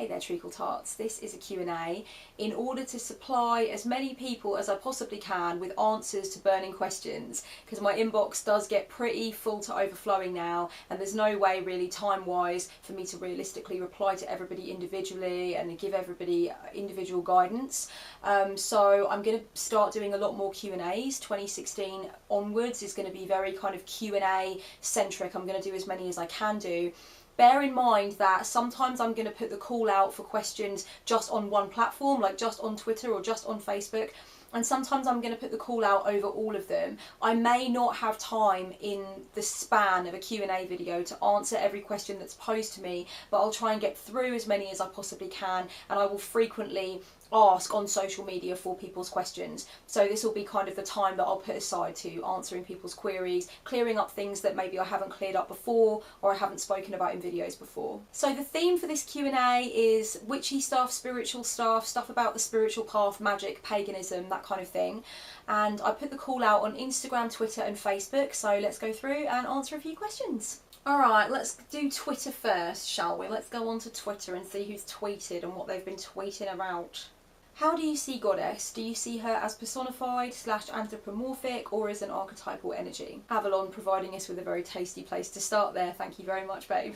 Hey there treacle tarts, this is a Q&A in order to supply as many people as I possibly can with answers to burning questions, because my inbox does get pretty full to overflowing now and there's no way really time wise for me to realistically reply to everybody individually and give everybody individual guidance. So I'm going to start doing a lot more Q&As. 2016 onwards is going to be very kind of Q&A centric. I'm going to do as many as I can do. Bear in mind that sometimes I'm going to put the call out for questions just on one platform, like just on Twitter or just on Facebook, and sometimes I'm going to put the call out over all of them. I may not have time in the span of a Q&A video to answer every question that's posed to me, but I'll try and get through as many as I possibly can, and I will frequently ask on social media for people's questions. So this will be kind of the time that I'll put aside to answering people's queries, clearing up things that maybe I haven't cleared up before or I haven't spoken about in videos before. So the theme for this Q&A is witchy stuff, spiritual stuff, stuff about the spiritual path, magic, paganism, that kind of thing. And I put the call out on Instagram, Twitter and Facebook, so let's go through and answer a few questions. Alright, let's do Twitter first, shall we? Let's go on to Twitter and see who's tweeted and what they've been tweeting about. How do you see Goddess? Do you see her as personified / anthropomorphic or as an archetypal energy? Avalon providing us with a very tasty place to start there. Thank you very much, babe.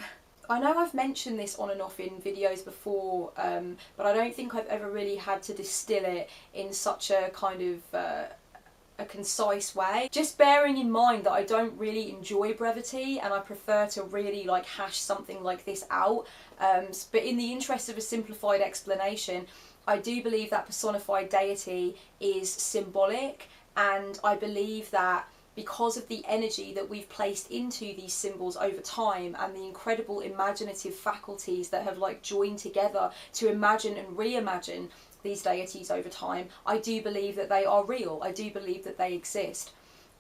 I know I've mentioned this on and off in videos before, but I don't think I've ever really had to distill it in such a kind of a concise way. Just bearing in mind that I don't really enjoy brevity and I prefer to really like hash something like this out, but in the interest of a simplified explanation, I do believe that personified deity is symbolic, and I believe that because of the energy that we've placed into these symbols over time and the incredible imaginative faculties that have like joined together to imagine and reimagine these deities over time, I do believe that they are real. I do believe that they exist.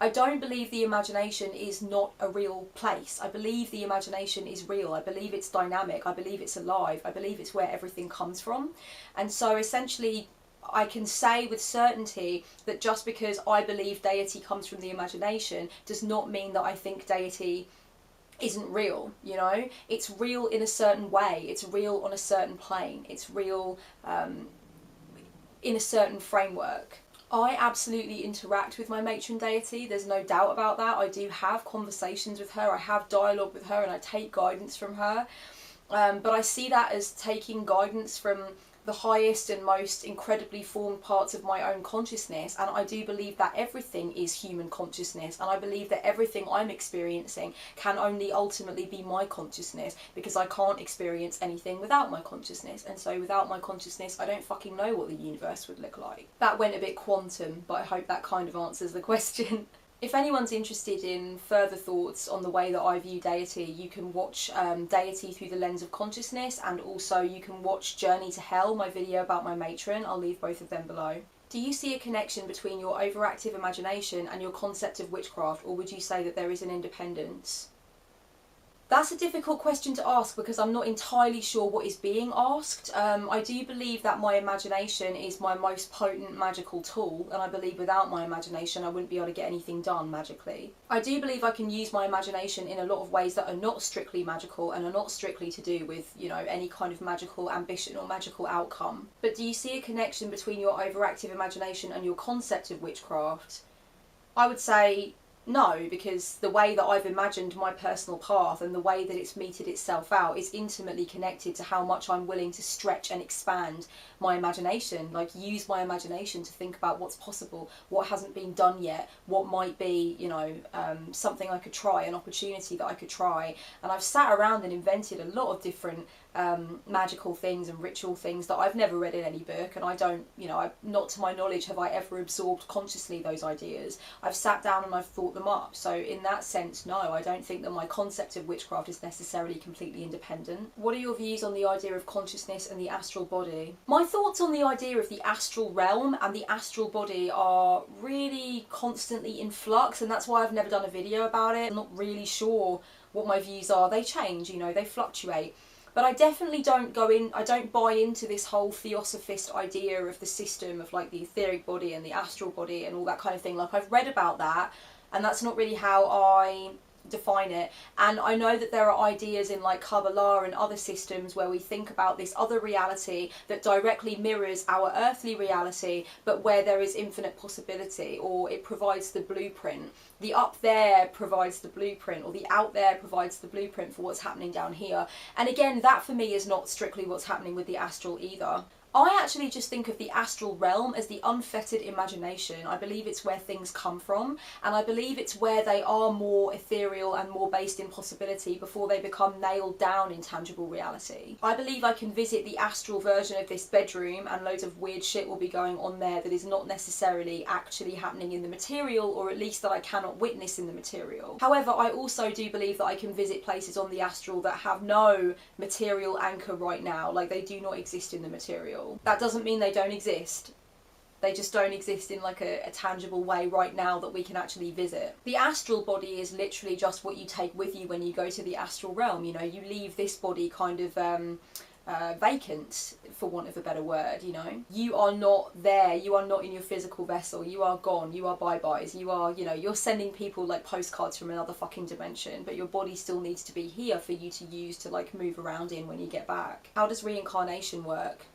I don't believe the imagination is not a real place. I believe the imagination is real. I believe it's dynamic. I believe it's alive. I believe it's where everything comes from. And so essentially I can say with certainty that just because I believe deity comes from the imagination does not mean that I think deity isn't real, you know? It's real in a certain way. It's real on a certain plane. It's real in a certain framework. I absolutely interact with my matron deity, there's no doubt about that. I do have conversations with her, I have dialogue with her and I take guidance from her. But I see that as taking guidance from the highest and most incredibly formed parts of my own consciousness, and I do believe that everything is human consciousness, and I believe that everything I'm experiencing can only ultimately be my consciousness, because I can't experience anything without my consciousness, and so without my consciousness I don't fucking know what the universe would look like. That went a bit quantum, but I hope that kind of answers the question. If anyone's interested in further thoughts on the way that I view deity, you can watch Deity Through the Lens of Consciousness, and also you can watch Journey to Hell, my video about my matron. I'll leave both of them below. Do you see a connection between your overactive imagination and your concept of witchcraft, or would you say that there is an independence? That's a difficult question to ask because I'm not entirely sure what is being asked. I do believe that my imagination is my most potent magical tool, and I believe without my imagination I wouldn't be able to get anything done magically. I do believe I can use my imagination in a lot of ways that are not strictly magical and are not strictly to do with, you know, any kind of magical ambition or magical outcome. But do you see a connection between your overactive imagination and your concept of witchcraft? I would say no, because the way that I've imagined my personal path and the way that it's meted itself out is intimately connected to how much I'm willing to stretch and expand my imagination, like use my imagination to think about what's possible, what hasn't been done yet, what might be, you know, something I could try, an opportunity that I could try. And I've sat around and invented a lot of different magical things and ritual things that I've never read in any book, and I don't, you know, not to my knowledge have I ever absorbed consciously those ideas. I've sat down and I've thought them up, so in that sense, no, I don't think that my concept of witchcraft is necessarily completely independent. What are your views on the idea of consciousness and the astral body? My thoughts on the idea of the astral realm and the astral body are really constantly in flux, and that's why I've never done a video about it. I'm not really sure what my views are. They change, you know, they fluctuate. But I definitely don't buy into this whole theosophist idea of the system of like the etheric body and the astral body and all that kind of thing. Like, I've read about that, and that's not really how I define it. And I know that there are ideas in like Kabbalah and other systems where we think about this other reality that directly mirrors our earthly reality, but where there is infinite possibility, or it provides the blueprint. The up there provides the blueprint, or the out there provides the blueprint for what's happening down here. And again, that for me is not strictly what's happening with the astral either. I actually just think of the astral realm as the unfettered imagination. I believe it's where things come from, and I believe it's where they are more ethereal and more based in possibility before they become nailed down in tangible reality. I believe I can visit the astral version of this bedroom and loads of weird shit will be going on there that is not necessarily actually happening in the material, or at least that I cannot witness in the material. However, I also do believe that I can visit places on the astral that have no material anchor right now, like they do not exist in the material. That doesn't mean they don't exist. They just don't exist in like a tangible way right now that we can actually visit. The astral body is literally just what you take with you when you go to the astral realm. You know, you leave this body kind of vacant, for want of a better word, you know. You are not there, you are not in your physical vessel, you are gone, you are bye-byes, you are, you know, you're sending people like postcards from another fucking dimension, but your body still needs to be here for you to use to like move around in when you get back. How does reincarnation work?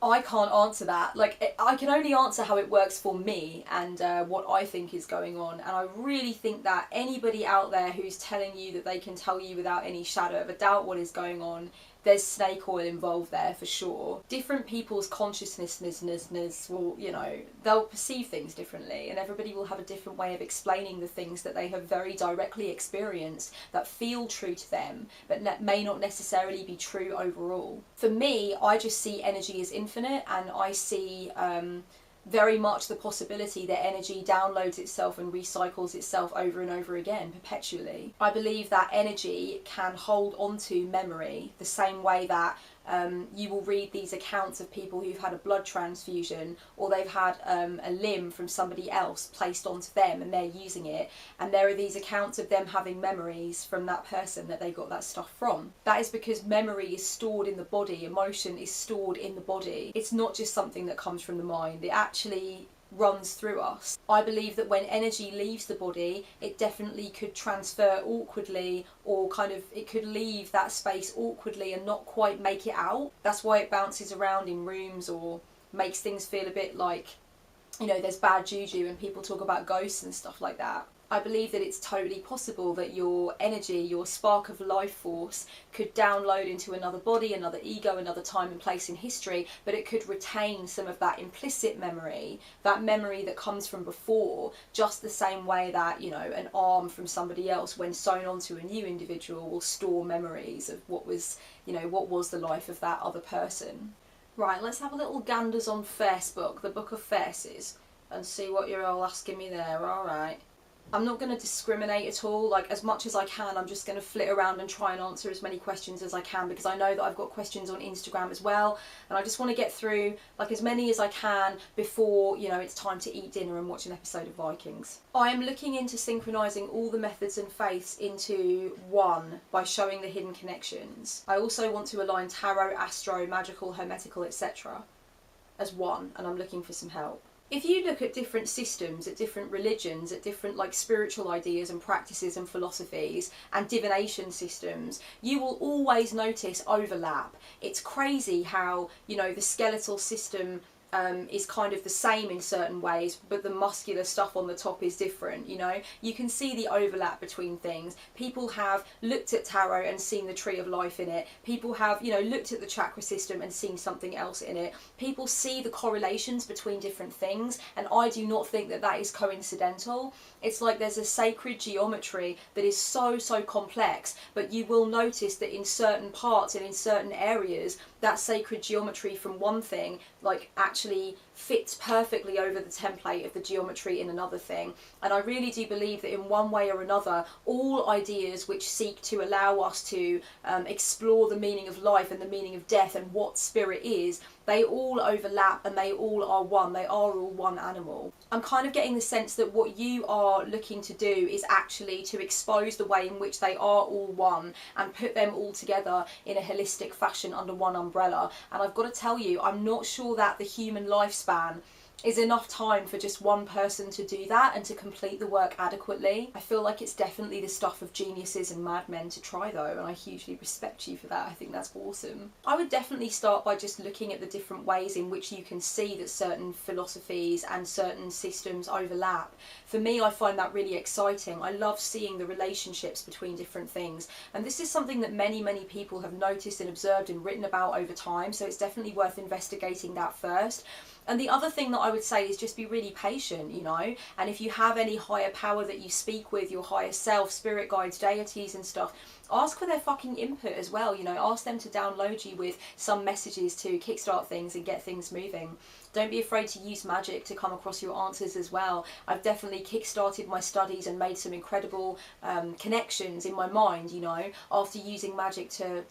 I can't answer that. Like, I can only answer how it works for me and what I think is going on. And I really think that anybody out there who's telling you that they can tell you without any shadow of a doubt what is going on, there's snake oil involved there for sure. Different people's consciousness will, you know, they'll perceive things differently, and everybody will have a different way of explaining the things that they have very directly experienced that feel true to them, but may not necessarily be true overall. For me, I just see energy as infinite, and I see very much the possibility that energy downloads itself and recycles itself over and over again, perpetually. I believe that energy can hold onto memory the same way that you will read these accounts of people who've had a blood transfusion, or they've had a limb from somebody else placed onto them and they're using it, and there are these accounts of them having memories from that person that they got that stuff from. That is because memory is stored in the body, emotion is stored in the body. It's not just something that comes from the mind, it actually runs through us. I believe that when energy leaves the body, it definitely could transfer awkwardly, or kind of it could leave that space awkwardly and not quite make it out. That's why it bounces around in rooms or makes things feel a bit like, you know, there's bad juju and people talk about ghosts and stuff like that. I believe that it's totally possible that your energy, your spark of life force, could download into another body, another ego, another time and place in history, but it could retain some of that implicit memory, that memory that comes from before, just the same way that, you know, an arm from somebody else, when sewn onto a new individual, will store memories of what was, you know, what was the life of that other person. Right, let's have a little ganders on Facebook, the Book of Faces, and see what you're all asking me there. Alright. I'm not going to discriminate at all. Like, as much as I can, I'm just going to flit around and try and answer as many questions as I can, because I know that I've got questions on Instagram as well, and I just want to get through like as many as I can before, you know, it's time to eat dinner and watch an episode of Vikings. I am looking into synchronising all the methods and faiths into one by showing the hidden connections. I also want to align tarot, astro, magical, hermetical, etc. as one, and I'm looking for some help. If you look at different systems, at different religions, at different like spiritual ideas and practices and philosophies and divination systems, you will always notice overlap. It's crazy how, you know, the skeletal system is kind of the same in certain ways, but the muscular stuff on the top is different, you know. You can see the overlap between things. People have looked at tarot and seen the tree of life in it. People have, you know, looked at the chakra system and seen something else in it. People see the correlations between different things, and I do not think that that is coincidental. It's like there's a sacred geometry that is so complex, but you will notice that in certain parts and in certain areas, that sacred geometry from one thing like actually fits perfectly over the template of the geometry in another thing. And I really do believe that in one way or another, all ideas which seek to allow us to explore the meaning of life and the meaning of death and what spirit is, they all overlap and they all are one. They are all one animal. I'm kind of getting the sense that what you are looking to do is actually to expose the way in which they are all one and put them all together in a holistic fashion under one umbrella. And I've got to tell you, I'm not sure that the human lifespan is enough time for just one person to do that and to complete the work adequately. I feel like it's definitely the stuff of geniuses and madmen to try though, and I hugely respect you for that. I think that's awesome. I would definitely start by just looking at the different ways in which you can see that certain philosophies and certain systems overlap. For me, I find that really exciting. I love seeing the relationships between different things, and this is something that many people have noticed and observed and written about over time, so it's definitely worth investigating that first. And the other thing that I would say is just be really patient, you know, and if you have any higher power that you speak with, your higher self, spirit guides, deities and stuff, ask for their fucking input as well, you know, ask them to download you with some messages to kickstart things and get things moving. Don't be afraid to use magic to come across your answers as well. I've definitely kickstarted my studies and made some incredible connections in my mind, you know, after using magic to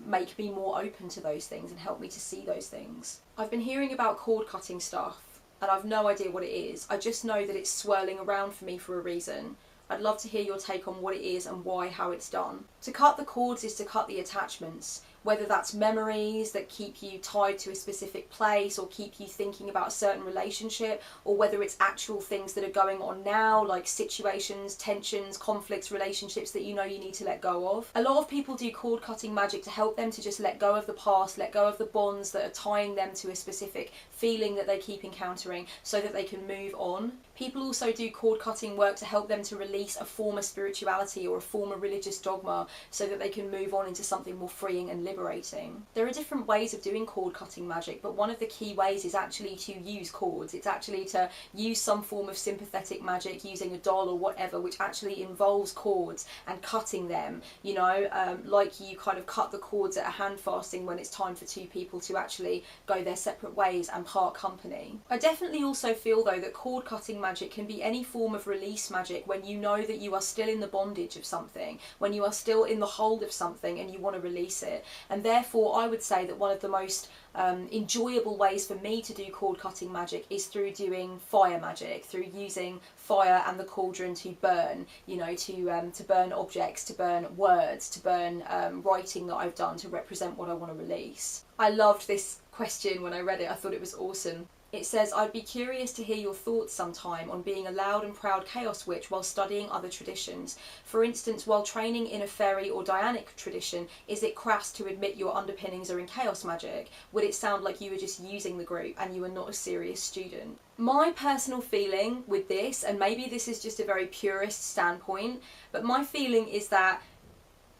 make me more open to those things and help me to see those things. I've been hearing about cord cutting stuff and I've no idea what it is. I just know that it's swirling around for me for a reason. I'd love to hear your take on what it is and why, how it's done. To cut the cords is to cut the attachments, whether that's memories that keep you tied to a specific place or keep you thinking about a certain relationship, or whether it's actual things that are going on now, like situations, tensions, conflicts, relationships that you know you need to let go of. A lot of people do cord cutting magic to help them to just let go of the past, let go of the bonds that are tying them to a specific feeling that they keep encountering so that they can move on. People also do cord cutting work to help them to release a form of spirituality or a form of religious dogma so that they can move on into something more freeing and liberating. There are different ways of doing cord cutting magic, but one of the key ways is actually to use cords. It's actually to use some form of sympathetic magic using a doll or whatever, which actually involves cords and cutting them, you know, like you kind of cut the cords at a hand fasting when it's time for two people to actually go their separate ways and part company. I definitely also feel though that cord cutting magic can be any form of release magic when you know that you are still in the bondage of something, when you are still in the hold of something and you want to release it. And therefore I would say that one of the most enjoyable ways for me to do cord cutting magic is through doing fire magic, through using fire and the cauldron to burn, you know, to burn objects, to burn words, to burn writing that I've done to represent what I want to release. I loved this question when I read it. I thought it was awesome. It says, I'd be curious to hear your thoughts sometime on being a loud and proud chaos witch while studying other traditions. For instance, while training in a fairy or Dianic tradition, is it crass to admit your underpinnings are in chaos magic? Would it sound like you were just using the group and you were not a serious student? My personal feeling with this, and maybe this is just a very purist standpoint, but my feeling is that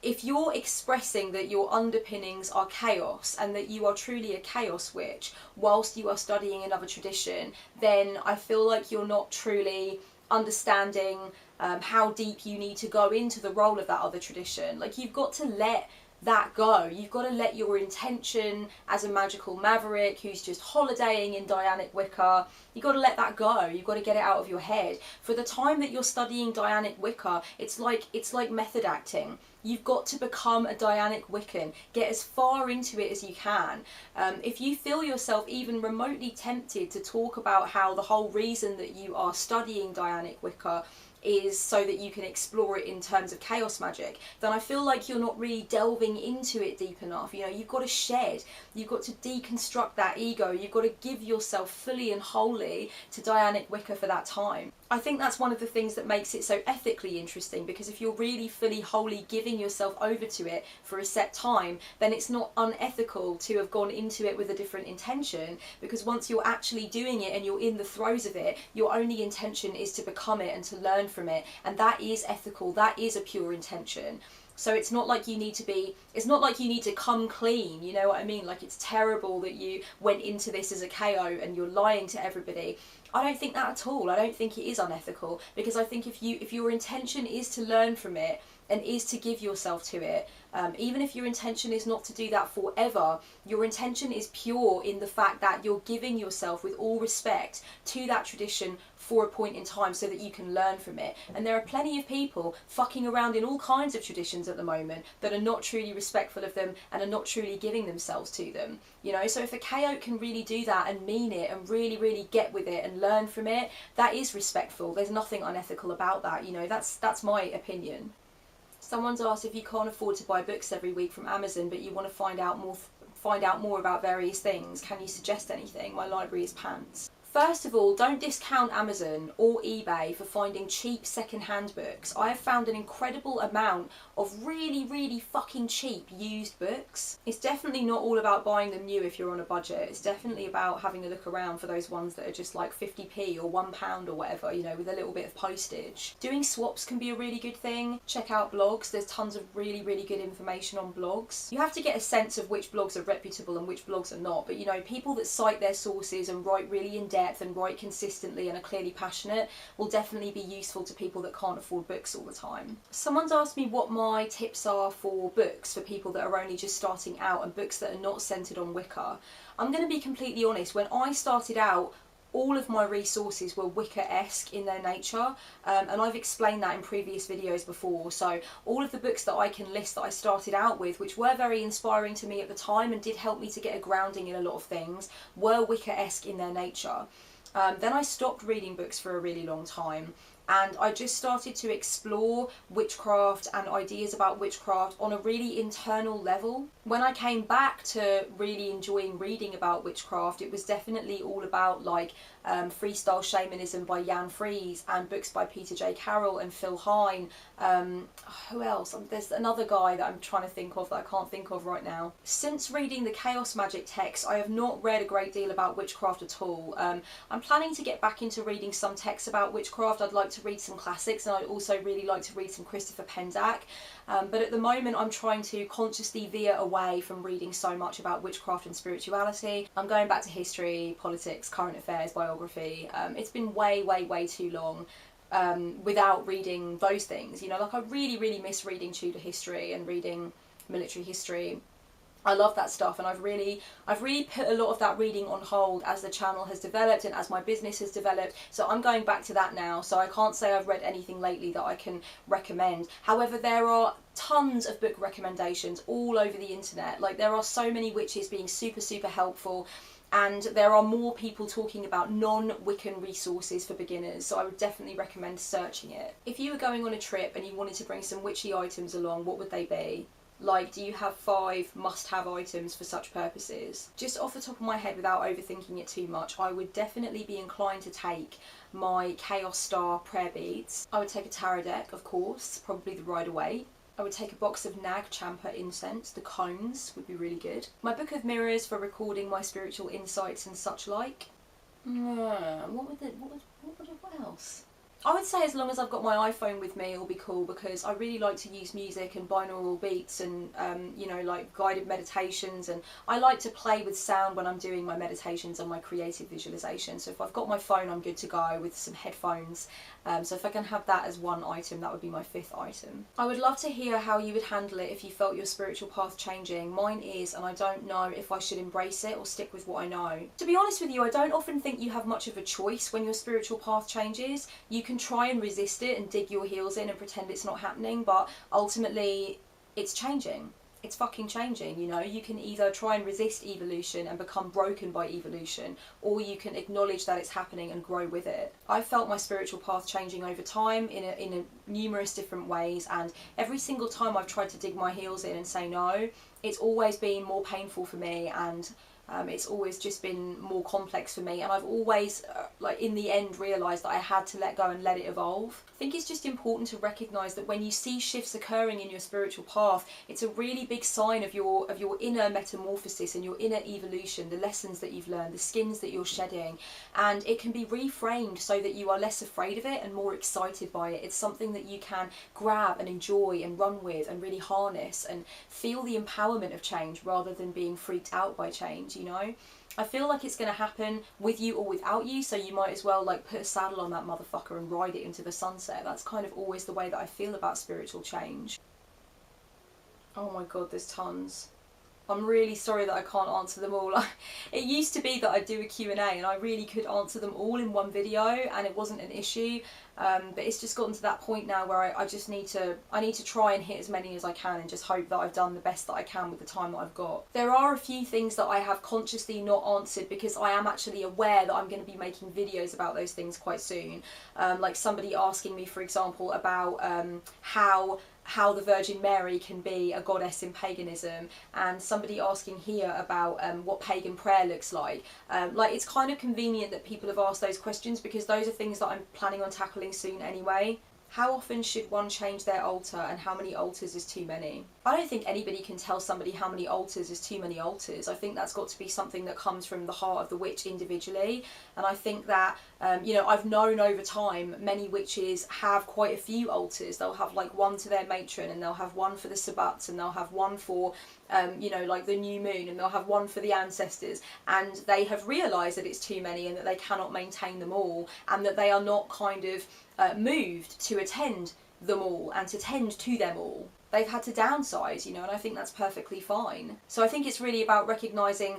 if you're expressing that your underpinnings are chaos and that you are truly a chaos witch whilst you are studying another tradition, then I feel like you're not truly understanding how deep you need to go into the role of that other tradition. Like, you've got to let that go. You've got to let your intention as a magical maverick who's just holidaying in Dianic Wicca, you've got to let that go. You've got to get it out of your head. For the time that you're studying Dianic Wicca, it's like method acting. You've got to become a Dianic Wiccan. Get as far into it as you can. If you feel yourself even remotely tempted to talk about how the whole reason that you are studying Dianic Wicca is so that you can explore it in terms of chaos magic, then I feel like you're not really delving into it deep enough. You know, you've got to shed, you've got to deconstruct that ego, you've got to give yourself fully and wholly to Dianic Wicca for that time. I think that's one of the things that makes it so ethically interesting, because if you're really fully wholly giving yourself over to it for a set time, then it's not unethical to have gone into it with a different intention, because once you're actually doing it and you're in the throes of it, your only intention is to become it and to learn from it, and that is ethical, that is a pure intention. So it's not like you need to come clean, you know what I mean? Like, it's terrible that you went into this as a KO and you're lying to everybody. I don't think that at all. I don't think it is unethical, because I think if your intention is to learn from it and is to give yourself to it, even if your intention is not to do that forever, your intention is pure in the fact that you're giving yourself with all respect to that tradition for a point in time so that you can learn from it. And there are plenty of people fucking around in all kinds of traditions at the moment that are not truly respectful of them and are not truly giving themselves to them, you know. So if a KO can really do that and mean it and really get with it and learn from it, that is respectful. There's nothing unethical about that, you know. That's my opinion. Someone's asked, if you can't afford to buy books every week from Amazon but you want to find out more about various things, can you suggest anything? My library is pants. First of all, don't discount Amazon or eBay for finding cheap second-hand books. I have found an incredible amount of really, really fucking cheap used books. It's definitely not all about buying them new if you're on a budget. It's definitely about having a look around for those ones that are just like 50p or £1 or whatever, you know, with a little bit of postage. Doing swaps can be a really good thing. Check out blogs. There's tons of really, really good information on blogs. You have to get a sense of which blogs are reputable and which blogs are not, but you know, people that cite their sources and write really in depth and write consistently and are clearly passionate will definitely be useful to people that can't afford books all the time. Someone's asked me what my tips are for books for people that are only just starting out and books that are not centred on Wicca. I'm going to be completely honest, when I started out, all of my resources were Wicca-esque in their nature, and I've explained that in previous videos before. So all of the books that I can list that I started out with, which were very inspiring to me at the time and did help me to get a grounding in a lot of things, were Wicca-esque in their nature. Then I stopped reading books for a really long time, and I just started to explore witchcraft and ideas about witchcraft on a really internal level. When I came back to really enjoying reading about witchcraft, it was definitely all about like Freestyle Shamanism by Jan Fries and books by Peter J. Carroll and Phil Hine. Who else? There's another guy that I'm trying to think of that I can't think of right now. Since reading the Chaos Magic texts, I have not read a great deal about witchcraft at all. I'm planning to get back into reading some texts about witchcraft. I'd like to read some classics, and I'd also really like to read some Christopher Penczak. But at the moment I'm trying to consciously veer away from reading so much about witchcraft and spirituality. I'm going back to history, politics, current affairs, biography. It's been way, way, way too long without reading those things. You know, like I really, really miss reading Tudor history and reading military history. I love that stuff, and I've really put a lot of that reading on hold as the channel has developed and as my business has developed. So I'm going back to that now. So I can't say I've read anything lately that I can recommend. However, there are tons of book recommendations all over the internet. Like there are so many witches being super, super helpful. And there are more people talking about non-Wiccan resources for beginners, so I would definitely recommend searching it. If you were going on a trip and you wanted to bring some witchy items along, what would they be? Like, do you have 5 must-have items for such purposes? Just off the top of my head, without overthinking it too much, I would definitely be inclined to take my Chaos Star prayer beads. I would take a tarot deck, of course, probably the Rider-Waite. I would take a box of Nag Champa incense. The cones would be really good. My book of mirrors for recording my spiritual insights and such like. What else? I would say as long as I've got my iPhone with me, it'll be cool, because I really like to use music and binaural beats and, you know, like guided meditations, and I like to play with sound when I'm doing my meditations and my creative visualization. So if I've got my phone, I'm good to go with some headphones. So if I can have that as one item, that would be my 5th item. I would love to hear how you would handle it if you felt your spiritual path changing. Mine is, and I don't know if I should embrace it or stick with what I know. To be honest with you, I don't often think you have much of a choice when your spiritual path changes. You can try and resist it and dig your heels in and pretend it's not happening, but ultimately it's changing. It's fucking changing, you know. You can either try and resist evolution and become broken by evolution, or you can acknowledge that it's happening and grow with it. I've felt my spiritual path changing over time in numerous different ways, and every single time I've tried to dig my heels in and say no, it's always been more painful for me, and it's always just been more complex for me, and I've always, like in the end, realised that I had to let go and let it evolve. I think it's just important to recognise that when you see shifts occurring in your spiritual path, it's a really big sign of your inner metamorphosis and your inner evolution, the lessons that you've learned, the skins that you're shedding, and it can be reframed so that you are less afraid of it and more excited by it. It's something that you can grab and enjoy and run with and really harness and feel the empowerment of change rather than being freaked out by change. You know, I feel like it's going to happen with you or without you, so you might as well like put a saddle on that motherfucker and ride it into the sunset. That's kind of always the way that I feel about spiritual change. Oh my god, there's tons. I'm really sorry that I can't answer them all. It used to be that I'd do a Q&A and I really could answer them all in one video and it wasn't an issue, but it's just gotten to that point now where I need to try and hit as many as I can and just hope that I've done the best that I can with the time that I've got. There are a few things that I have consciously not answered because I am actually aware that I'm going to be making videos about those things quite soon. Like somebody asking me, for example, about how how the Virgin Mary can be a goddess in paganism, and somebody asking here about what pagan prayer looks like. Like, it's kind of convenient that people have asked those questions, because those are things that I'm planning on tackling soon anyway. How often should one change their altar, and how many altars is too many? I don't think anybody can tell somebody how many altars is too many altars. I think that's got to be something that comes from the heart of the witch individually. And I think that, you know, I've known over time many witches have quite a few altars. They'll have like one to their matron, and they'll have one for the sabbats, and they'll have one for, you know, like the new moon, and they'll have one for the ancestors. And they have realised that it's too many, and that they cannot maintain them all, and that they are not kind of moved to attend them all and to tend to them all. They've had to downsize, you know, and I think that's perfectly fine. So I think it's really about recognising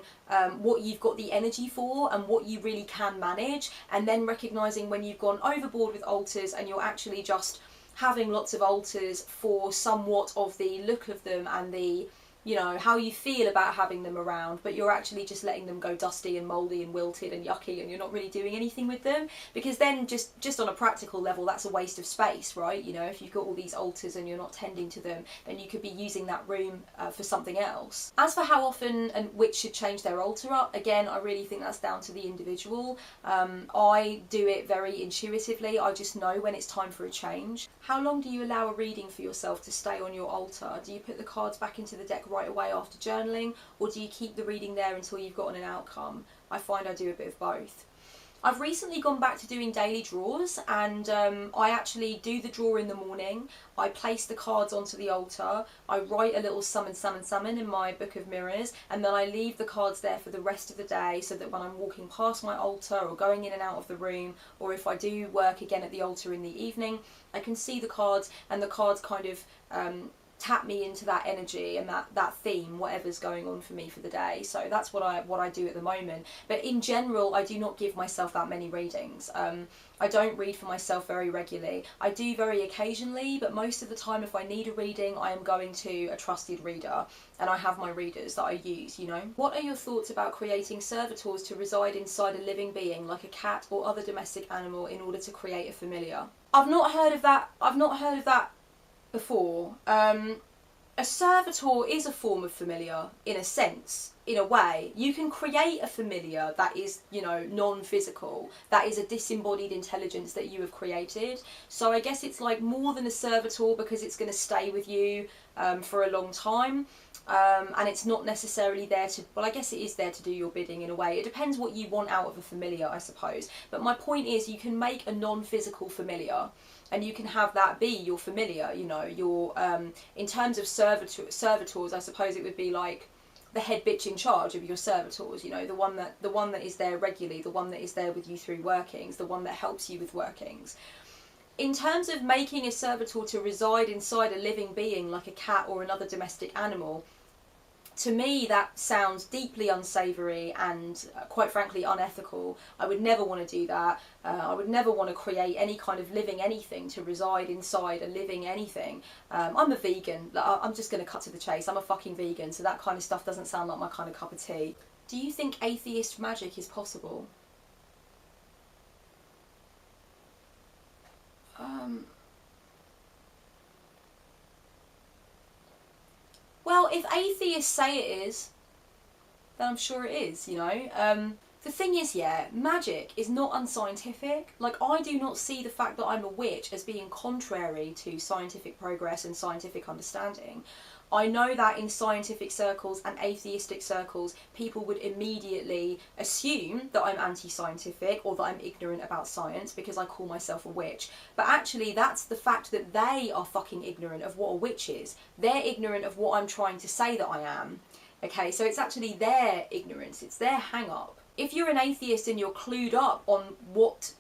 what you've got the energy for and what you really can manage, and then recognising when you've gone overboard with altars and you're actually just having lots of altars for somewhat of the look of them and the, you know, how you feel about having them around, but you're actually just letting them go dusty and mouldy and wilted and yucky, and you're not really doing anything with them, because then just on a practical level, that's a waste of space, right? You know, if you've got all these altars and you're not tending to them, then you could be using that room for something else. As for how often a witch should change their altar up, again, I really think that's down to the individual. I do it very intuitively. I just know when it's time for a change. How long do you allow a reading for yourself to stay on your altar? Do you put the cards back into the deck right away after journaling, or do you keep the reading there until you've gotten an outcome? I find I do a bit of both. I've recently gone back to doing daily draws, and I actually do the draw in the morning. I place the cards onto the altar, I write a little summon, summon, summon in my book of mirrors, and then I leave the cards there for the rest of the day, so that when I'm walking past my altar or going in and out of the room, or if I do work again at the altar in the evening, I can see the cards, and the cards kind of tap me into that energy and that theme, whatever's going on for me for the day. So that's what I do at the moment. But in general, I do not give myself that many readings. I don't read for myself very regularly. I do very occasionally, but most of the time, if I need a reading, I am going to a trusted reader, and I have my readers that I use, you know. What are your thoughts about creating servitors to reside inside a living being, like a cat or other domestic animal, in order to create a familiar? I've not heard of that before. A servitor is a form of familiar, in a sense, in a way. You can create a familiar that is, you know, non-physical, that is a disembodied intelligence that you have created. So I guess it's like more than a servitor, because it's going to stay with you for a long time. And it's not necessarily there to, well, I guess it is there to do your bidding in a way. It depends what you want out of a familiar, I suppose. But my point is, you can make a non-physical familiar, and you can have that be your familiar, you know, your, in terms of servitors, I suppose it would be like the head bitch in charge of your servitors, you know, the one that is there regularly, the one that is there with you through workings, the one that helps you with workings. In terms of making a servitor to reside inside a living being, like a cat or another domestic animal, to me that sounds deeply unsavoury and quite frankly unethical. I would never want to do that. I would never want to create any kind of living anything to reside inside a living anything. I'm a vegan. I'm just going to cut to the chase. I'm a fucking vegan, so that kind of stuff doesn't sound like my kind of cup of tea. Do you think atheist magic is possible? Well, if atheists say it is, then I'm sure it is, you know. The thing is, yeah, magic is not unscientific. Like, I do not see the fact that I'm a witch as being contrary to scientific progress and scientific understanding. I know that in scientific circles and atheistic circles, people would immediately assume that I'm anti-scientific or that I'm ignorant about science because I call myself a witch. But actually, that's the fact that they are fucking ignorant of what a witch is. They're ignorant of what I'm trying to say that I am. Okay, so it's actually their ignorance, it's their hang-up. If you're an atheist and you're clued up on what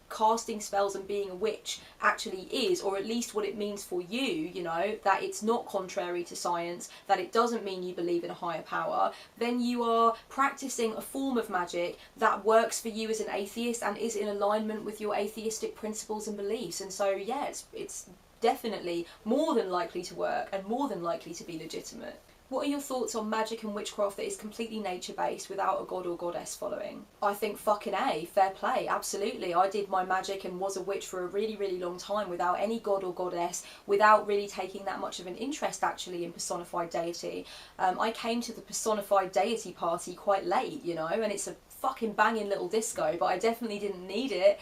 casting spells and being a witch actually is, or at least what it means for you, you know, that it's not contrary to science, that it doesn't mean you believe in a higher power, then you are practicing a form of magic that works for you as an atheist and is in alignment with your atheistic principles and beliefs. And so, yeah, it's definitely more than likely to work and more than likely to be legitimate. What are your thoughts on magic and witchcraft that is completely nature-based without a god or goddess following? I think fucking A, fair play, absolutely. I did my magic and was a witch for a really, really long time without any god or goddess, without really taking that much of an interest actually in personified deity. I came to the personified deity party quite late, you know, and it's a fucking banging little disco, but I definitely didn't need it.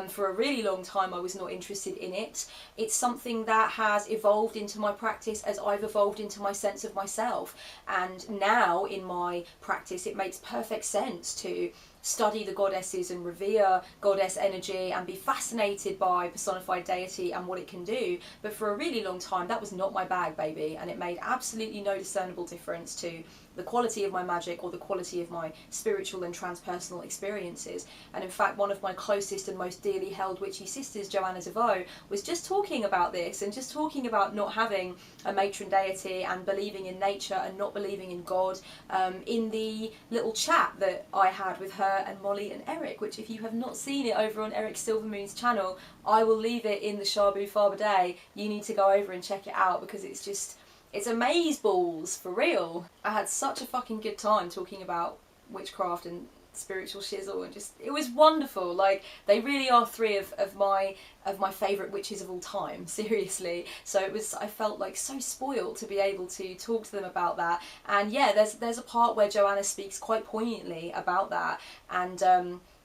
For a really long time I was not interested in it. It's something that has evolved into my practice as I've evolved into my sense of myself, and now in my practice it makes perfect sense to study the goddesses and revere goddess energy and be fascinated by personified deity and what it can do. But for a really long time that was not my bag, baby, and it made absolutely no discernible difference to the quality of my magic or the quality of my spiritual and transpersonal experiences. And in fact, one of my closest and most dearly held witchy sisters, Joanna Devoe, was just talking about this and just talking about not having a matron deity and believing in nature and not believing in God, in the little chat that I had with her and Molly and Eric, which if you have not seen it over on Eric Silvermoon's channel, I will leave it in the Shabu Farber Day. You need to go over and check it out because it's amazeballs, for real. I had such a fucking good time talking about witchcraft and spiritual shizzle, and just, it was wonderful. Like, they really are three of my favourite witches of all time, seriously. So I felt like so spoiled to be able to talk to them about that. And yeah, there's a part where Joanna speaks quite poignantly about that, and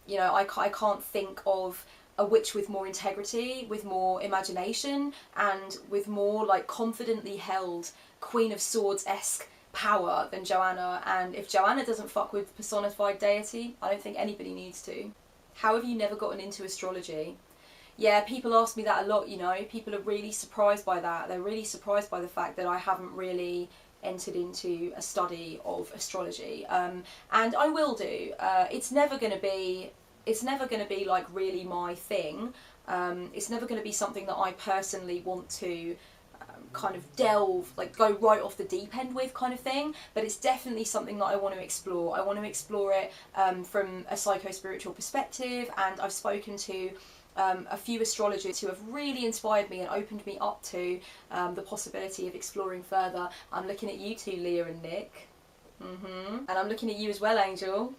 you know, I can't think of a witch with more integrity, with more imagination, and with more like confidently held Queen of Swords-esque power than Joanna. And if Joanna doesn't fuck with personified deity, I don't think anybody needs to. How have you never gotten into astrology? Yeah, people ask me that a lot, you know. People are really surprised by that. They're really surprised by the fact that I haven't really entered into a study of astrology, and I will do. It's never going to be like really my thing. It's never going to be something that I personally want to kind of delve, like go right off the deep end with, kind of thing, but it's definitely something that I want to explore. I want to explore it from a psycho-spiritual perspective, and I've spoken to a few astrologers who have really inspired me and opened me up to the possibility of exploring further. I'm looking at you two, Leah and Nick. And I'm looking at you as well, Angel.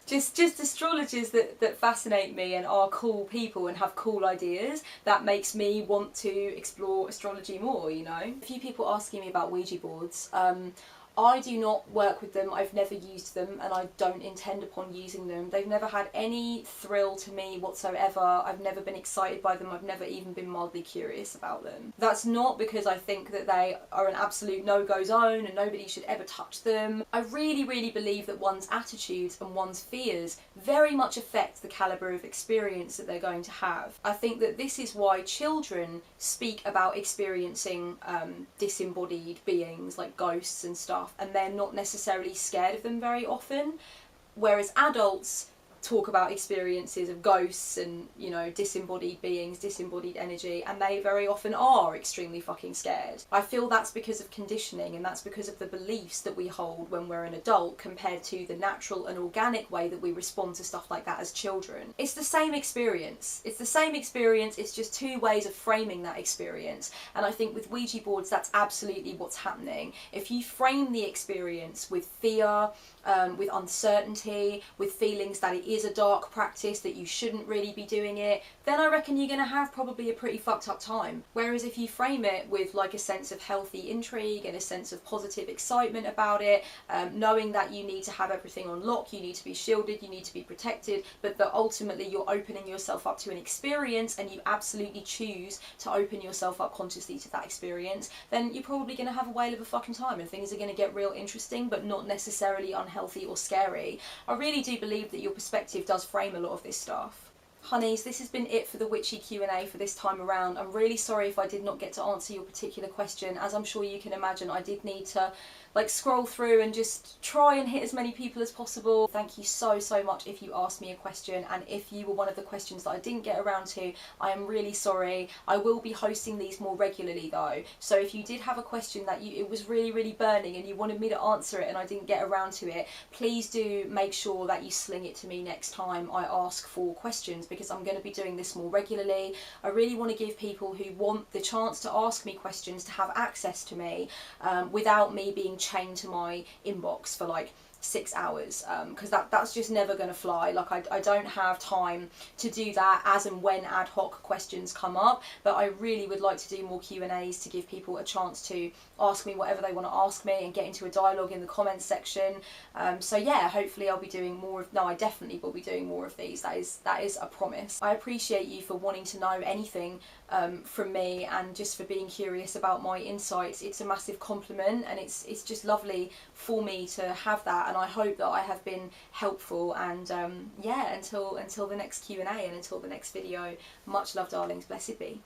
Just astrologers that fascinate me and are cool people and have cool ideas. That makes me want to explore astrology more, you know. A few people asking me about Ouija boards. I do not work with them, I've never used them, and I don't intend upon using them. They've never had any thrill to me whatsoever. I've never been excited by them, I've never even been mildly curious about them. That's not because I think that they are an absolute no-go zone and nobody should ever touch them. I really, really believe that one's attitudes and one's fears very much affect the calibre of experience that they're going to have. I think that this is why children speak about experiencing disembodied beings like ghosts and stuff, and they're not necessarily scared of them very often, whereas adults talk about experiences of ghosts and, you know, disembodied beings, disembodied energy, and they very often are extremely fucking scared. I feel that's because of conditioning, and that's because of the beliefs that we hold when we're an adult compared to the natural and organic way that we respond to stuff like that as children. It's the same experience. It's the same experience, it's just two ways of framing that experience. And I think with Ouija boards, that's absolutely what's happening. If you frame the experience with fear, with uncertainty, with feelings that it is a dark practice, that you shouldn't really be doing it, then I reckon you're going to have probably a pretty fucked up time. Whereas if you frame it with like a sense of healthy intrigue and a sense of positive excitement about it, knowing that you need to have everything on lock, you need to be shielded, you need to be protected, but that ultimately you're opening yourself up to an experience and you absolutely choose to open yourself up consciously to that experience, then you're probably going to have a whale of a fucking time and things are going to get real interesting, but not necessarily unhealthy or scary. I really do believe that your perspective does frame a lot of this stuff. Honeys, this has been it for the witchy Q&A for this time around. I'm really sorry if I did not get to answer your particular question. As I'm sure you can imagine, I did need to like scroll through and just try and hit as many people as possible. Thank you so much if you asked me a question, and if you were one of the questions that I didn't get around to, I am really sorry. I will be hosting these more regularly though, so if you did have a question that it was really burning and you wanted me to answer it and I didn't get around to it, please do make sure that you sling it to me next time I ask for questions, because I'm going to be doing this more regularly. I really want to give people who want the chance to ask me questions to have access to me without me being chained to my inbox for like 6 hours, because that's just never going to fly. Like I don't have time to do that as and when ad hoc questions come up, but I really would like to do more Q&As to give people a chance to ask me whatever they want to ask me and get into a dialogue in the comments section. So yeah, hopefully I'll be doing more of, no, I definitely will be doing more of these. That is a promise. I appreciate you for wanting to know anything from me and just for being curious about my insights. It's a massive compliment, and it's just lovely for me to have that, and I hope that I have been helpful. And yeah, until the next Q&A and until the next video, much love darlings, blessed be.